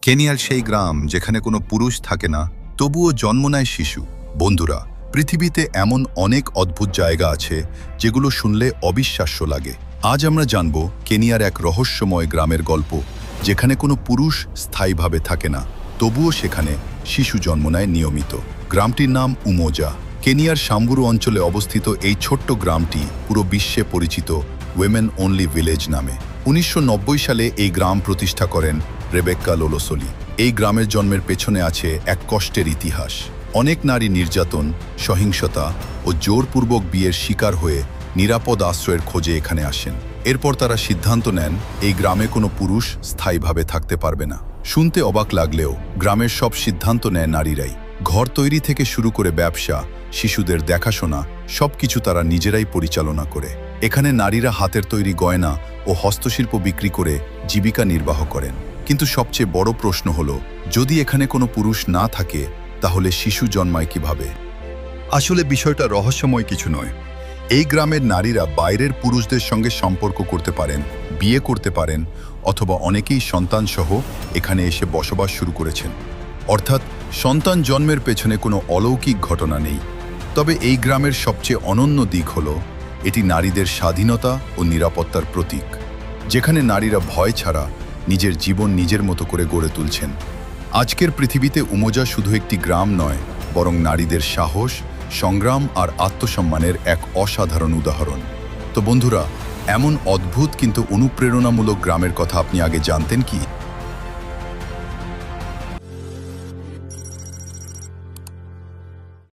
কেনিয়ার সেই গ্রাম যেখানে কোনো পুরুষ থাকে না, তবুও জন্ম নেয় শিশু। বন্ধুরা, পৃথিবীতে এমন অনেক অদ্ভুত জায়গা আছে যেগুলো শুনলে অবিশ্বাস্য লাগে। আজ আমরা জানব কেনিয়ার এক রহস্যময় গ্রামের গল্প, যেখানে কোনো পুরুষ স্থায়ীভাবে থাকে না, তবুও সেখানে শিশু জন্ম নেয় নিয়মিত। গ্রামটির নাম উমোজা। কেনিয়ার সাম্বুরু অঞ্চলে অবস্থিত এই ছোট্ট গ্রামটি পুরো বিশ্বে পরিচিত উইমেন অনলি ভিলেজ নামে। 1990 সালে এই গ্রাম প্রতিষ্ঠা করেন রেবেক্কা লোলোসলি। এই গ্রামের জন্মের পেছনে আছে এক কষ্টের ইতিহাস। অনেক নারী নির্যাতন, সহিংসতা ও জোরপূর্বক বিয়ের শিকার হয়ে নিরাপদ আশ্রয়ের খোঁজে এখানে আসেন। এরপর তারা সিদ্ধান্ত নেন এই গ্রামে কোনো পুরুষ স্থায়ীভাবে থাকতে পারবে না। শুনতে অবাক লাগলেও গ্রামের সব সিদ্ধান্ত নেয় নারীরাই। ঘর তৈরি থেকে শুরু করে ব্যবসা, শিশুদের দেখাশোনা, সবকিছু তারা নিজেরাই পরিচালনা করে। এখানে নারীরা হাতের তৈরি গয়না ও হস্তশিল্প বিক্রি করে জীবিকা নির্বাহ করেন। কিন্তু সবচেয়ে বড় প্রশ্ন হলো, যদি এখানে কোনো পুরুষ না থাকে, তাহলে শিশু জন্মায় কিভাবে? আসলে বিষয়টা রহস্যময় কিছু নয়। এই গ্রামের নারীরা বাইরের পুরুষদের সঙ্গে সম্পর্ক করতে পারেন, বিয়ে করতে পারেন, অথবা অনেকেই সন্তানসহ এখানে এসে বসবাস শুরু করেছেন। অর্থাৎ সন্তান জন্মের পেছনে কোনো অলৌকিক ঘটনা নেই। তবে এই গ্রামের সবচেয়ে অনন্য দিক হলো, এটি নারীদের স্বাধীনতা ও নিরাপত্তার প্রতীক, যেখানে নারীরা ভয় ছাড়া নিজের জীবন নিজের মতো করে গড়ে তুলছেন। আজকের পৃথিবীতে উমোজা শুধু একটি গ্রাম নয়, বরং নারীদের সাহস, সংগ্রাম আর আত্মসম্মানের এক অসাধারণ উদাহরণ। তো বন্ধুরা, এমন অদ্ভুত কিন্তু অনুপ্রেরণামূলক গ্রামের কথা আপনি আগে জানতেন কি?